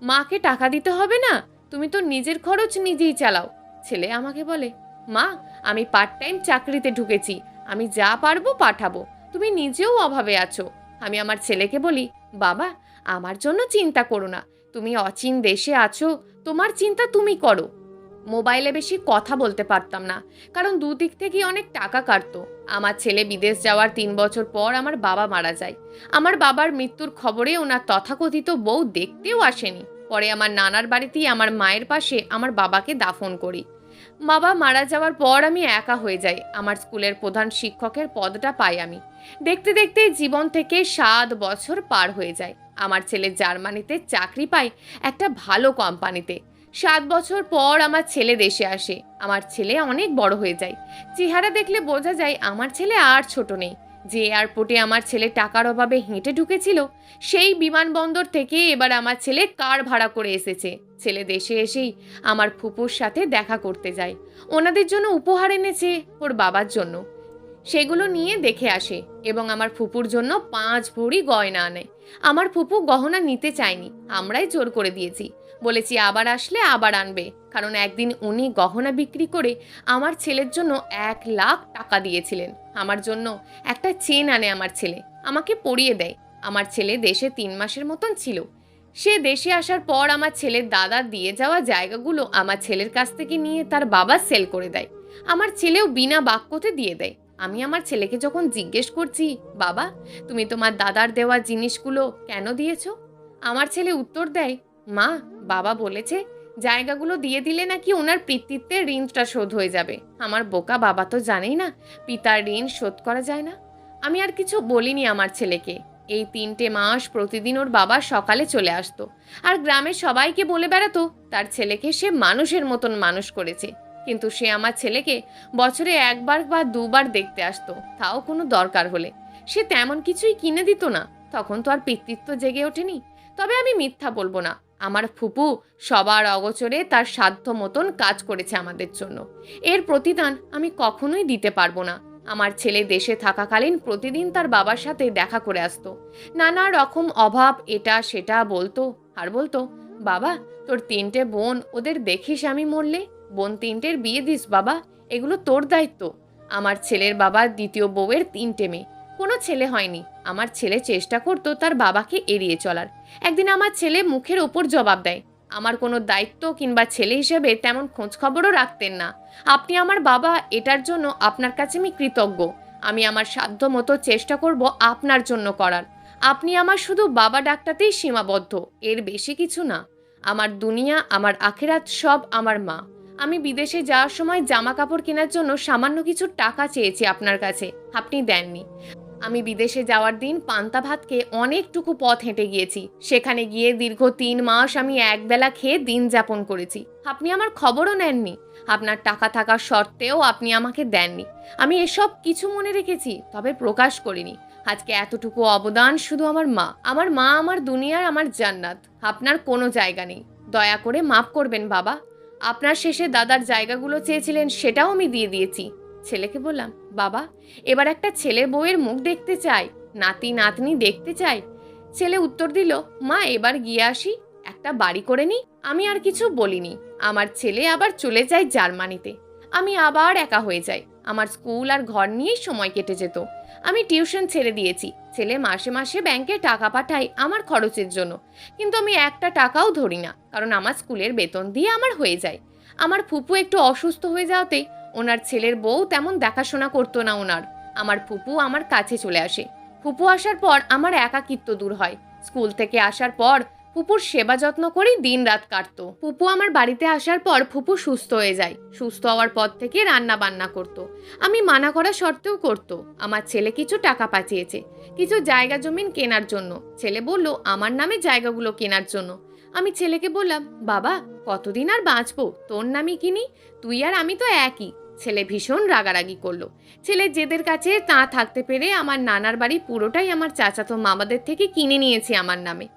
মাকে টাকা দিতে হবে না? তুমি তো নিজের খরচ নিজেই চালাও। ছেলে আমাকে বলে, মা আমি পার্ট টাইম চাকরিতে ঢুকেছি, আমি যা পারবো পাঠাবো, তুমি নিজেও অভাবে আছো। আমি আমার ছেলেকে বলি, বাবা আমার জন্য চিন্তা করো না, তুমি অচিন দেশে আছো, তোমার চিন্তা তুমি করো। মোবাইলে বেশি কথা বলতে পারতাম না, কারণ দুদিক থেকেই অনেক টাকা কাটতো। আমার ছেলে বিদেশ যাওয়ার 3 বছর পর আমার বাবা মারা যায়। আমার বাবার মৃত্যুর খবরে ওনার তথাকথিত বউ দেখতেও আসেনি। পরে আমার নানার বাড়িতেই আমার মায়ের পাশে আমার বাবাকে দাফন করি। বাবা মারা যাওয়ার পর আমি একা হয়ে যাই। আমার স্কুলের প্রধান শিক্ষকের পদটা পাই আমি। দেখতে দেখতে জীবন থেকে 7 বছর পার হয়ে যায়। আমার ছেলে জার্মানিতে চাকরি পায় একটা ভালো কোম্পানিতে। 7 বছর পর আমার ছেলে দেশে আসে। আমার ছেলে অনেক বড় হয়ে যায়। চেহারা দেখলে বোঝা যায় আমার ছেলে আর ছোট নেই। যে এয়ারপোর্টে আমার ছেলে টাকার অভাবে হেঁটে ঢুকেছিল, সেই বিমানবন্দর থেকে এবার আমার ছেলে কার ভাড়া করে এসেছে। ছেলে দেশে এসেই আমার ফুপুর সাথে দেখা করতে যায়। ওনাদের জন্য উপহার এনেছে ওর বাবার জন্য, সেগুলো নিয়ে দেখে আসে এবং আমার ফুপুর জন্য 5 ভরি গয়না আনে। আমার ফুপু গহনা নিতে চায়নি, আমরাই জোর করে দিয়েছি। বলেছি আবার আসলে আবার আনবে, কারণ একদিন উনি গহনা বিক্রি করে আমার ছেলের জন্য 1 লাখ টাকা দিয়েছিলেন। আমার জন্য একটা চেন আনে আমার ছেলে, আমাকে পরিয়ে দেয়। আমার ছেলে দেশে 3 মাসের মতন ছিল। সে দেশে আসার পর আমার ছেলের দাদা দিয়ে যাওয়া জায়গাগুলো আমার ছেলের কাছ থেকে নিয়ে তার বাবা সেল করে দেয়। আমার ছেলেও বিনা বাক্যতে দিয়ে দেয়। আমি আমার ছেলেকে যখন জিজ্ঞেস করছি, বাবা তুমি তোমার দাদার দেওয়া জিনিসগুলো কেন দিয়েছো, আমার ছেলে উত্তর দেয়, মা বাবা বলেছে জায়গাগুলো দিয়ে দিলে নাকি ওনার পিতৃত্বের ঋণটা শোধ হয়ে যাবে। আমার বোকা বাবা তো জানেই না পিতার ঋণ শোধ করা যায় না। আমি আর কিছু বলিনি আমার ছেলেকে। এই 3টে মাস প্রতিদিন ওর বাবা সকালে চলে আসতো আর গ্রামের সবাইকে বলে বেড়াতো তার ছেলেকে সে মানুষের মতন মানুষ করেছে। কিন্তু সে আমার ছেলেকে বছরে 1বার বা 2বার দেখতে আসতো, তাও কোনো দরকার হলে। সে তেমন কিছুই কিনে দিত না, তখন তো আর পিতৃত্ব জেগে ওঠেনি। তবে আমি মিথ্যা বলবো না, আমার ফুপু সবার অগোচরে তার সাধ্য মতন কাজ করেছে আমাদের জন্য। এর প্রতিদান আমি কখনোই দিতে পারবো না। আমার ছেলে দেশে থাকাকালীন প্রতিদিন তার বাবার সাথে দেখা করে আসতো। নানা রকম অভাব এটা সেটা বলতো আর বলতো, বাবা তোর 3টে বোন, ওদের দেখিস আমি মরলে, বোন 3টের বিয়ে দিস বাবা, এগুলো তোর দায়িত্ব। আমার ছেলের বাবার 2য় বউয়ের 3টে মেয়ে, কোনো ছেলে হয়নি। আমার ছেলে চেষ্টা করতো তার বাবাকে এড়িয়ে চলার। একদিন আমার ছেলে মুখের ওপর জবাব দেয়, আমার কোনো দায়িত্ব কিংবা ছেলে হিসেবে তেমন খোঁজ খবরও রাখতেন না। আপনি আমার বাবা, এটার জন্য আপনার কাছে আমি কৃতজ্ঞ। আমি আমার সাধ্য মতো চেষ্টা করব আপনার জন্য করার। আপনি আমার শুধু বাবা ডাকটাতেই সীমাবদ্ধ, এর বেশি কিছু না। আমার দুনিয়া, আমার আখেরাত সব আমার মা। আমি বিদেশে যাওয়ার সময় জামা কাপড় কেনার জন্য সামান্য কিছু টাকা চেয়েছি আপনার কাছে, আপনি দেননি। আমি বিদেশে যাওয়ার দিন পান্তা ভাত খেয়ে অনেকটুকু পথ হেঁটে গিয়েছি। সেখানে গিয়ে দীর্ঘ 3 মাস আমি একবেলা খেয়ে দিন যাপন করেছি, আপনি আমার খবরও নেননি। আপনার টাকা থাকার সত্ত্বেও আপনি আমাকে দেননি। আমি এসব কিছু মনে রেখেছি, তবে প্রকাশ করিনি। আজকে এতটুকু অবদান শুধু আমার মা। আমার মা আমার দুনিয়ার, আমার জান্নাত। আপনার কোনো জায়গা নেই, দয়া করে মাফ করবেন বাবা। আপনার শেষে দাদার জায়গাগুলো চেয়েছিলেন, সেটাও আমি দিয়ে দিয়েছি। ছেলেকে বললাম, বাবা এবার একটা ছেলে বউয়ের মুখ দেখতে চাই, নাতি নাতনি দেখতে চাই। ছেলে উত্তর দিল, মা এবার গিয়ে আসি, একটা বাড়ি করে নি। আমি আর কিছু বলিনি। আমার ছেলে আবার চলে যায় জার্মানিতে। আমি আবার একা হয়ে যাই। আমার স্কুল আর ঘর নিয়েই সময় কেটে যেত। আমি টিউশন ছেড়ে দিয়েছি। ছেলে মাসে মাসে ব্যাংকে টাকা পাঠায় আমার খরচের জন্য, কিন্তু আমি একটা টাকাও ধরি না, কারণ আমার স্কুলের বেতন দিয়ে আমার হয়ে যায়। আমার ফুপু একটু অসুস্থ হয়ে যাওয়াতে ওনার ছেলের বউ তেমন দেখাশোনা করতো না ওনার। আমার ফুপু আমার কাছে চলে আসে। ফুপু আসার পর আমার একাকিত্ব দূর হয়। স্কুল থেকে আসার পর ফুপুর সেবা যত্ন করেই দিন রাত কাটতো। ফুপু আমার বাড়িতে আসার পর ফুপু সুস্থ হয়ে যায়। সুস্থ হওয়ার পর থেকে রান্না বান্না করতো। আমি মানা করা সত্ত্বেও করতো। আমার ছেলে কিছু টাকা পাঠিয়েছে কিছু জায়গা জমিন কেনার জন্য। ছেলে বলল আমার নামে জায়গাগুলো কেনার জন্য। আমি ছেলেকে বললাম, বাবা কতদিন আর বাঁচবো, তোর নামই কিনি, তুই আর আমি তো একই। ছেলে ভীষণ রাগারাগি করলো। ছেলে জেদের কাছে তা থাকতে পেরে আমার নানার বাড়ি পুরোটাই আমার চাচাতো মামাদের থেকে কিনে নিয়েছে আমার নামে।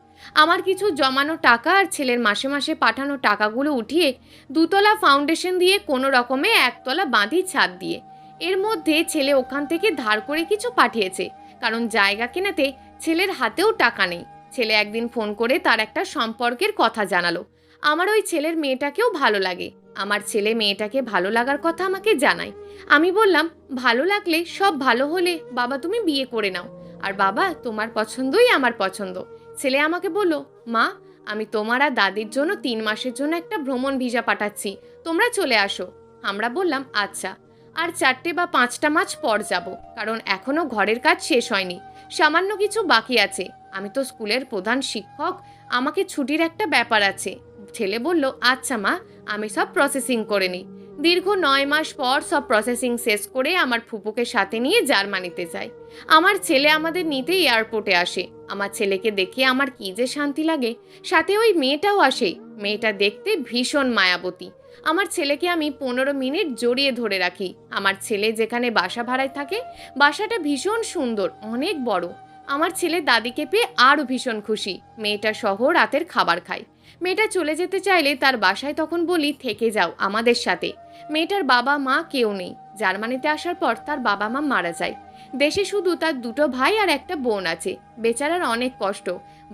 আমার কিছু জমানো টাকা আর ছেলের মাসে মাসে পাঠানো টাকাগুলো উঠিয়ে 2তলা ফাউন্ডেশন দিয়ে কোনো রকমে 1তলা বাঁধি ছাদ দিয়ে। এর মধ্যে ছেলে ওখান থেকে ধার করে কিছু পাঠিয়েছে, কারণ জায়গা কেনাতে ছেলের হাতেও টাকা নেই। ছেলে একদিন ফোন করে তার একটা সম্পর্কের কথা জানালো। আমার ওই ছেলের মেয়েটাকেও ভালো লাগে। আমার ছেলে মেয়েটাকে ভালো লাগার কথা আমাকে জানায়। আমি বললাম, ভালো লাগলে সব ভালো হলে বাবা তুমি বিয়ে করে নাও, আর বাবা তোমার পছন্দই আমার পছন্দ। ছেলে আমাকে বলল, মা আমি তোমার আর দাদির জন্য 3 মাসের জন্য একটা ভ্রমণ ভিসা পাঠাচ্ছি, তোমরা চলে আসো। আমরা বললাম আচ্ছা, আর 4টে বা 5টা মাস পর যাব, কারণ এখনো ঘরের কাজ শেষ হয়নি, সামান্য কিছু বাকি আছে। আমি তো স্কুলের প্রধান শিক্ষক, আমাকে ছুটির একটা ব্যাপার আছে। ছেলে বলল, আচ্ছা মা, আমি সব প্রসেসিং করে নিই। দীর্ঘ 9 মাস পর সব প্রসেসিং শেষ করে আমার ফুপুকে সাথে নিয়ে জার্মানিতে যাই। আমার ছেলে আমাদের নিতে এয়ারপোর্টে আসে। আমার ছেলেকে দেখে আমার কি যে শান্তি লাগে। সাথে ওই মেয়েটাও আসে। মেয়েটা দেখতে ভীষণ মায়াবতী। আমার ছেলেকে আমি 15 মিনিট জড়িয়ে ধরে রাখি। আমার ছেলে যেখানে বাসা ভাড়ায় থাকে, বাসাটা ভীষণ সুন্দর, অনেক বড়। আমার ছেলে দাদিকে পেয়ে আরও ভীষণ খুশি। মেয়েটা সহ রাতের খাবার খায়। মেয়েটা চলে যেতে চাইলে তার বাসায় তখন বলি, থেকে যাও আমাদের সাথে। মেয়েটার বাবা মা কেউ নেই। জার্মানিতে আসার পর তার বাবা মা মারা যায়। দেশে শুধু তার 2টো ভাই আর একটা বোন আছে। বেচারার অনেক কষ্ট।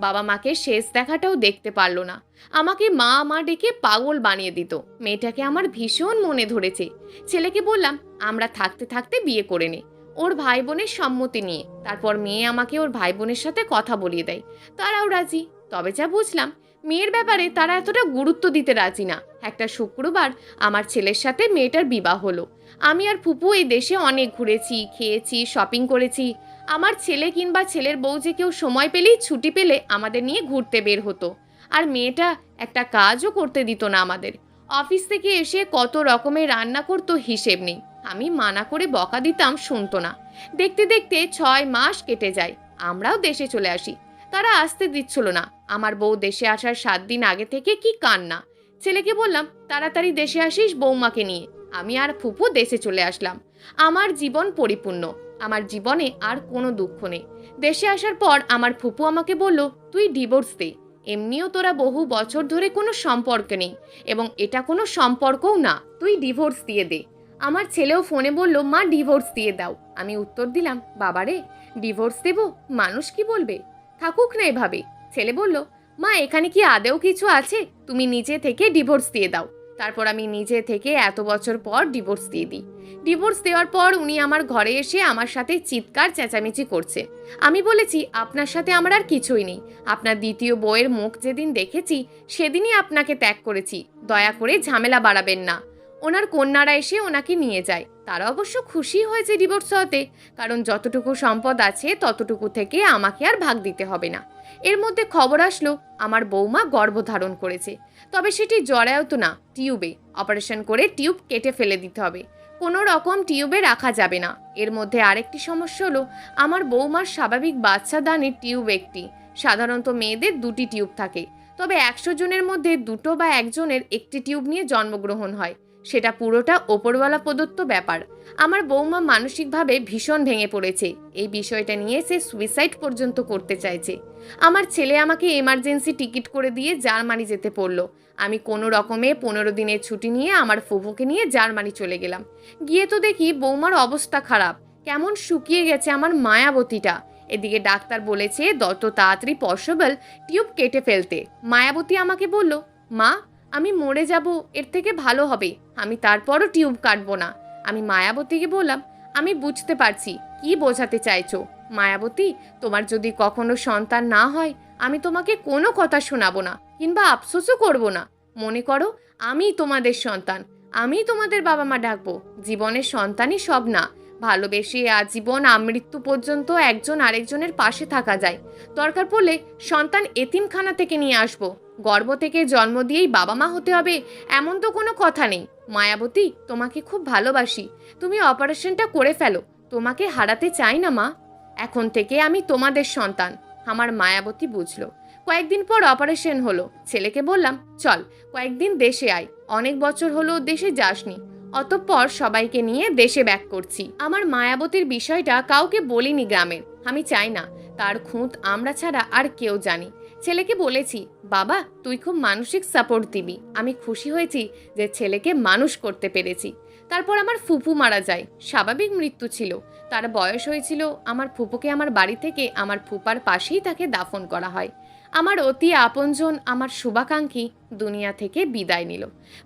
বাবা মাকে শেষ দেখাটাও দেখতে পারলো না। আমাকে মা মা ডেকে পাগল বানিয়ে দিত। মেয়েটাকে আমার ভীষণ মনে ধরেছে। ছেলেকে বললাম, আমরা থাকতে থাকতে বিয়ে করে নে, ওর ভাই বোনের সম্মতি নিয়ে। তারপর মেয়ে আমাকে ওর ভাই বোনের সাথে কথা বলিয়ে দেয়। তারাও রাজি। তবে যা বুঝলাম, মেয়ের ব্যাপারে তারা এতটা গুরুত্ব দিতে রাজি না। একটা শুক্রবার আমার ছেলের সাথে মেয়েটার বিবাহ হলো। আমি আর ফুপু এই দেশে অনেক ঘুরেছি, খেয়েছি, শপিং করেছি। আমার ছেলে কিংবা ছেলের বউ যে কেউ সময় পেলেই ছুটি পেলে আমাদের নিয়ে ঘুরতে বের হতো। আর মেয়েটা একটা কাজও করতে দিত না আমাদের। অফিস থেকে এসে কত রকমের রান্না করতো হিসেব নেই। আমি মানা করে বকা দিতাম, শুনতো না। দেখতে দেখতে 6 মাস কেটে যায়। আমরাও দেশে চলে আসি। তারা আসতে দিচ্ছিল না। আমার বউ দেশে আসার 7 দিন আগে থেকে কি কান্না। ছেলেকে বললাম, তাড়াতাড়ি দেশে আসিস বৌমাকে নিয়ে। আমি আর ফুপু দেশে চলে আসলাম। আমার জীবন পরিপূর্ণ। আমার জীবনে আর কোনো দুঃখ নেই। দেশে আসার পর আমার ফুপু আমাকে বলল, তুই ডিভোর্স দে। এমনিও তোরা বহু বছর ধরে কোনো সম্পর্ক নেই, এবং এটা কোনো সম্পর্কও না, তুই ডিভোর্স দিয়ে দে। আমার ছেলেও ফোনে বলল, মা ডিভোর্স দিয়ে দাও। আমি উত্তর দিলাম, বাবারে ডিভোর্স দেব, মানুষ কি বলবে, থাকুক না এভাবে। ছেলে বলল, মা এখানে কি আদেও কিছু আছে, তুমি নিজে থেকে ডিভোর্স দিয়ে দাও। তারপর আমি নিজে থেকে এত বছর পর ডিভোর্স দিয়ে দিই। ডিভোর্স দেওয়ার পর উনি আমার ঘরে এসে আমার সাথে চিৎকার চেঁচামেচি করছে। আমি বলেছি, আপনার সাথে আমার আর কিছুই নেই। আপনার দ্বিতীয় বউয়ের মুখ যেদিন দেখেছি সেদিনই আপনাকে ত্যাগ করেছি। দয়া করে ঝামেলা বাড়াবেন না। ওনার কন্যারা এসে ওনাকে নিয়ে যায়। তারা অবশ্য খুশি হয়েছে ডিভোর্স হতে, কারণ যতটুকু সম্পদ আছে ততটুকু থেকে আমাকে আর ভাগ দিতে হবে না। এর মধ্যে খবর আসলো আমার বৌমা গর্ভধারণ করেছে। তবে সেটি জরায়ু না, টিউবে। অপারেশন করে টিউব কেটে ফেলে দিতে হবে। কোনো রকম টিউবে রাখা যাবে না। এর মধ্যে আরেকটি সমস্যা হলো, আমার বৌমার স্বাভাবিক বাচ্চা দানের টিউব একটি। সাধারণত মেয়েদের 2টি টিউব থাকে, তবে 100 জনের মধ্যে 2টো বা 1 জনের একটি টিউব নিয়ে জন্মগ্রহণ হয়। সেটা পুরোটা ওপরওয়ালা প্রদত্ত ব্যাপার। আমার বৌমা মানসিকভাবে ভীষণ ভেঙে পড়েছে। এই বিষয়টা নিয়ে সে সুইসাইড পর্যন্ত করতে চাইছে। আমার ছেলে আমাকে এমার্জেন্সি টিকিট করে দিয়ে জার্মানি যেতে পড়লো। আমি কোনো রকমে 15 দিনের ছুটি নিয়ে আমার ফুফুকে নিয়ে জার্মানি চলে গেলাম। গিয়ে তো দেখি বৌমার অবস্থা খারাপ, কেমন শুকিয়ে গেছে আমার মায়াবতীটা। এদিকে ডাক্তার বলেছে যত তাড়াতাড়ি পসিবল টিউব কেটে ফেলতে। মায়াবতী আমাকে বলল, মা আমি মরে যাব, এর থেকে ভালো হবে, আমি তারপরও টিউব কাটবো না। আমি মায়াবতীকে বললাম, আমি বুঝতে পারছি কি বোঝাতে চাইছো মায়াবতী, তোমার যদি কখনো সন্তান না হয় আমি তোমাকে কোনো কথা শোনাবো না, কিংবা আফসোসও করব না। মনে করো আমি তোমাদের সন্তান, আমি তোমাদের বাবা মা ডাকবো। জীবনের সন্তানই সব না, ভালোবেসে আজীবন আমৃত্যু পর্যন্ত একজন আরেকজনের পাশে থাকা যায়। দরকার পড়লে সন্তান এতিমখানা থেকে নিয়ে আসবো। গর্ভ থেকে জন্ম দিয়েই বাবা মা হতে হবে এমন তো কোনো কথা নেই। মায়াবতী, তোমাকে খুব ভালোবাসি। তুমি অপারেশনটা করে ফেলো। তোমাকে হারাতে চাই না মা। এখন থেকে আমি তোমাদের সন্তান। আমার মায়াবতী বুঝলো। কয়েকদিন পর অপারেশন হলো। ছেলেকে বললাম, চল কয়েকদিন দেশে আয়। অনেক বছর হলো দেশে যাসনি। অতঃপর সবাইকে নিয়ে দেশে ব্যাক করছি। আমার মায়াবতীর বিষয়টা কাউকে বলিনি গ্রামের। আমি চাই না তার খুঁত আমরা ছাড়া আর কেউ জানি। ছেলেকে বলেছি, বাবা তুই খুব মানসিক সাপোর্ট দিবি। আমি খুশি হয়েছি যে ছেলেকে মানুষ করতে পেরেছি। তারপর আমার ফুপু মারা যায়। স্বাভাবিক মৃত্যু ছিল। তার বয়স হয়েছিল। আমার ফুপুকে আমার বাড়ি থেকে আমার ফুপার পাশেই তাকে দাফন করা হয়। আমার অতি আপনজন, আমার শুভাকাঙ্ক্ষী দুনিয়া থেকে বিদায় নিল।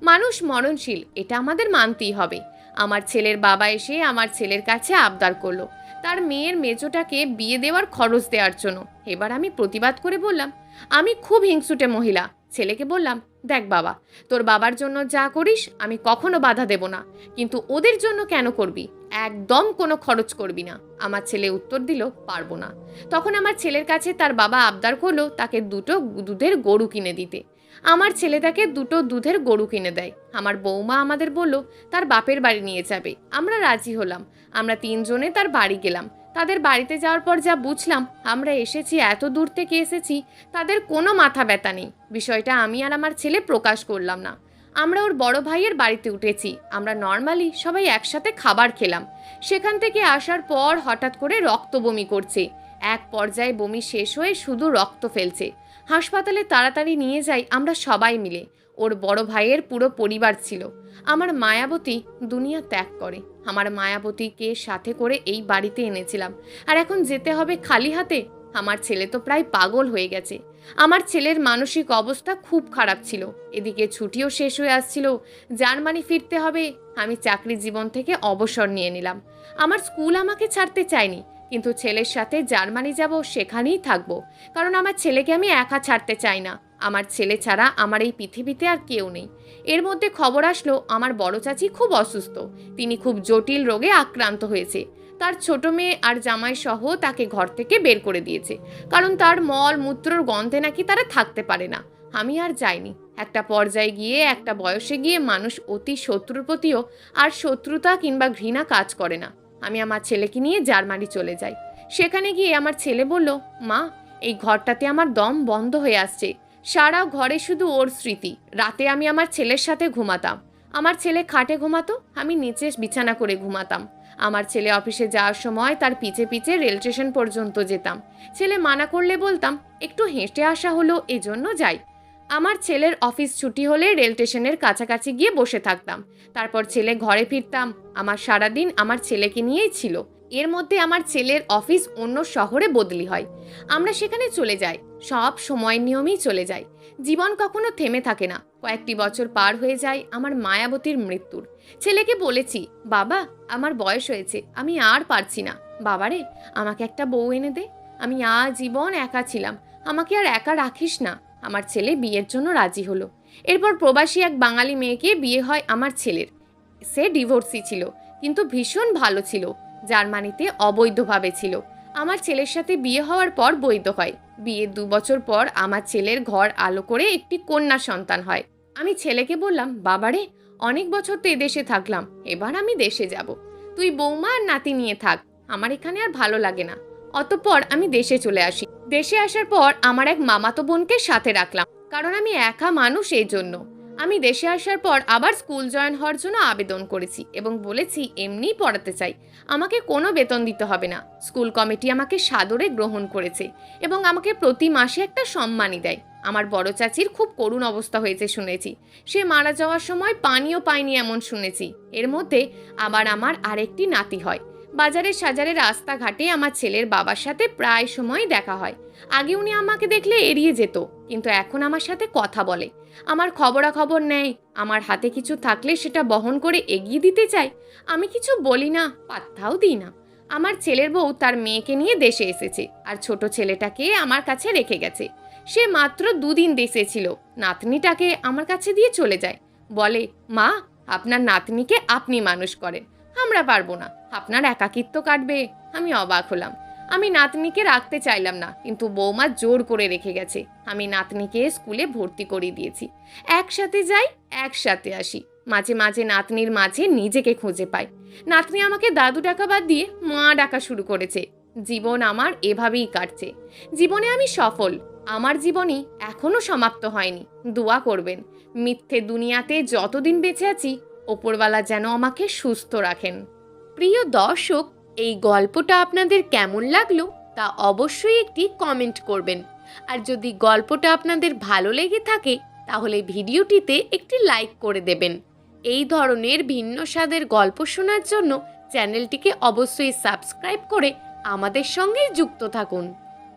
মানুষ মরণশীল, এটা আমাদের মানতেই হবে। আমার ছেলের বাবা এসে আমার ছেলের কাছে আবদার করলো তার মেয়ের মেজোটাকে বিয়ে দেওয়ার খরচ দেওয়ার জন্য। এবার আমি প্রতিবাদ করে বললাম, আমি খুব হিংসুটে মহিলা। ছেলেকে বললাম, দেখ বাবা, তোর বাবার জন্য যা করিস আমি কখনো বাধা দেব না, কিন্তু ওদের জন্য কেন করবি? একদম কোনো খরচ করবি না। আমার ছেলে উত্তর দিল, পারবো না। তখন আমার ছেলের কাছে তার বাবা আবদার করলো তাকে 2টো দুধের গরু কিনে দিতে। আমার ছেলে তাকে 2টো দুধের গরু কিনে দেয়। আমার বৌমা আমাদের বলল তার বাপের বাড়ি নিয়ে যাবে। আমরা রাজি হলাম। আমরা 3 জনে তার বাড়ি গেলাম। তাদের বাড়িতে যাওয়ার পর যা বুঝলাম, আমরা এসেছি এত দূর থেকে এসেছি, তাদের কোনো মাথা ব্যথা নেই। বিষয়টা আমি আর আমার ছেলে প্রকাশ করলাম না। আমরা ওর বড় ভাইয়ের বাড়িতে উঠেছি। আমরা নর্মালি সবাই একসাথে খাবার খেলাম। সেখান থেকে আসার পর হঠাৎ করে রক্ত বমি করছে। এক পর্যায়ে বমি শেষ হয়ে শুধু রক্ত ফেলছে। হাসপাতালে তাড়াতাড়ি নিয়ে যাই আমরা সবাই মিলে। ওর বড় ভাইয়ের পুরো পরিবার ছিল। আমার মায়াবতী দুনিয়া ত্যাগ করে। আমার মায়াবতীকে সাথে করে এই বাড়িতে এনেছিলাম, আর এখন যেতে হবে খালি হাতে। আমার ছেলে তো প্রায় পাগল হয়ে গেছে। আমার ছেলের মানসিক অবস্থা খুব খারাপ ছিল। এদিকে ছুটিও শেষ হয়ে আসছিল। জার্মানি ফিরতে হবে। আমি চাকরি জীবন থেকে অবসর নিয়ে নিলাম। আমার স্কুল আমাকে ছাড়তে চায়নি, কিন্তু ছেলের সাথে জার্মানি যাব, সেখানেই থাকবো। কারণ আমার ছেলেকে আমি একা ছাড়তে চাই না। আমার ছেলে ছাড়া আমার এই পৃথিবীতে আর কেউ নেই। এর মধ্যে খবর আসলো আমার বড় চাচি খুব অসুস্থ। তিনি খুব জটিল রোগে আক্রান্ত হয়েছে। তার ছোট মেয়ে আর জামাই সহ তাকে ঘর থেকে বের করে দিয়েছে, কারণ তার মল মূত্রর গন্ধে নাকি তারা থাকতে পারে না। আমি আর যাইনি। একটা পর্যায়ে গিয়ে, একটা বয়সে গিয়ে মানুষ অতি শত্রুর প্রতিও আর শত্রুতা কিংবা ঘৃণা কাজ করে না। আমি আমার ছেলেকে নিয়ে জার্মানি চলে যাই। সেখানে গিয়ে আমার ছেলে বলল, মা এই ঘরটাতে আমার দম বন্ধ হয়ে আসছে। সারা ঘরে শুধু ওর স্মৃতি। রাতে আমি আমার ছেলের সাথে ঘুমাতাম। আমার ছেলে খাটে ঘুমাতো, আমি নিচে বিছানা করে ঘুমাতাম। আমার ছেলে অফিসে যাওয়ার সময় তার পিছে পিছে রেল স্টেশন পর্যন্ত যেতাম। ছেলে মানা করলে বলতাম, একটু হেঁটে আসা হলো, এজন্য যাই। আমার ছেলের অফিস ছুটি হলে রেল স্টেশনের কাছাকাছি গিয়ে বসে থাকতাম। তারপর ছেলে ঘরে ফিরতাম। আমার সারাদিন আমার ছেলেকে নিয়েই ছিল। এর মধ্যে আমার ছেলের অফিস অন্য শহরে বদলি হয়। আমরা সেখানে চলে যাই। সব সময় নিয়মেই চলে যাই। জীবন কখনো থেমে থাকে না। কয়েকটি বছর পার হয়ে যায় আমার মায়াবতীর মৃত্যুর। ছেলেকে বলেছি, বাবা আমার বয়স হয়েছে, আমি আর পারছি না। বাবারে, আমাকে একটা বউ এনে দে। আমি আজীবন একা ছিলাম, আমাকে আর একা রাখিস না। আমার ছেলে বিয়ের জন্য রাজি হলো। এরপর প্রবাসী এক বাঙালি মেয়েকে বিয়ে হয় আমার ছেলের। সে ডিভোর্সি ছিল, কিন্তু ভীষণ ভালো ছিল। জার্মানিতে অবৈধভাবে ছিল। আমার ছেলের সাথে বিয়ে হওয়ার পর বৈধ হয়। বিয়ের 2 বছর পর আমার ছেলের ঘর আলো করে একটি কন্যা সন্তান হয়। আমি ছেলেকে বললাম, বাবারে, অনেক বছর তো এদেশে থাকলাম, এবার আমি দেশে যাব। তুই বৌমা আর নাতি নিয়ে থাক, আমার এখানে আর ভালো লাগে না। অতঃপর আমি দেশে চলে আসি। দেশে আসার পর আমার এক মামাতো বোনকে সাথে রাখলাম, কারণ আমি একা মানুষ, এই জন্য। আমি দেশে আসার পর আবার স্কুল জয়েন হওয়ার জন্য আবেদন করেছি এবং বলেছি এমনিই পড়াতে চাই, আমাকে কোনো বেতন দিতে হবে না। স্কুল কমিটি আমাকে সাদরে গ্রহণ করেছে এবং আমাকে প্রতি মাসে একটা সম্মানই দেয়। আমার বড় চাচির খুব করুণ অবস্থা হয়েছে শুনেছি। সে মারা যাওয়ার সময় পানিও পায়নি এমন শুনেছি। এর মধ্যে আবার আমার আরেকটি নাতি হয়। বাজারে সাজারে রাস্তাঘাটে আমার ছেলের বাবার সাথে প্রায় সময় দেখা হয়। আগে উনি আমাকে দেখলে এড়িয়ে যেত, কিন্তু এখন আমার সাথে কথা বলে, আমার খবরাখবর নেয়। আমার হাতে কিছু থাকলে সেটা বহন করে এগিয়ে দিতে চায়। আমি কিছু বলি না, পাত্তাও দিই না। আমার ছেলের বউ তার মেয়েকে নিয়ে দেশে এসেছে, আর ছোট ছেলেটাকে আমার কাছে রেখে গেছে। সে মাত্র 2 দিন দেশে ছিল। নাতনিটাকে আমার কাছে দিয়ে চলে যায়। বলে, মা আপনার নাতনিকে আপনি মানুষ করেন। আমরা পারবো না, আপনার একাকিত্ব কাটবে। আমি অবাক হলাম। আমি নাতনিকে রাখতে চাইলাম না, কিন্তু বৌমা জোর করে রেখে গেছে। আমি নাতনিকে স্কুলে ভর্তি করে দিয়েছি। একসাথে যাই, একসাথে আসি। মাঝে মাঝে নাতনির মাঝে নিজেকে খুঁজে পাই। নাতনি আমাকে দাদু ডাকা বাদ দিয়ে মা ডাকা শুরু করেছে। জীবন আমার এভাবেই কাটছে। জীবনে আমি সফল। আমার জীবনই এখনো সমাপ্ত হয়নি। দোয়া করবেন, মিথ্যে দুনিয়াতে যতদিন বেঁচে আছি ওপরওয়ালা যেন আমাকে সুস্থ রাখেন। প্রিয় দর্শক, এই গল্পটা আপনাদের কেমন লাগলো তা অবশ্যই একটি কমেন্ট করবেন। আর যদি গল্পটা আপনাদের ভালো লেগে থাকে তাহলে ভিডিওটিতে একটি লাইক করে দেবেন। এই ধরনের ভিন্ন স্বাদের গল্প শোনার জন্য চ্যানেলটিকে অবশ্যই সাবস্ক্রাইব করে আমাদের সঙ্গে যুক্ত থাকুন।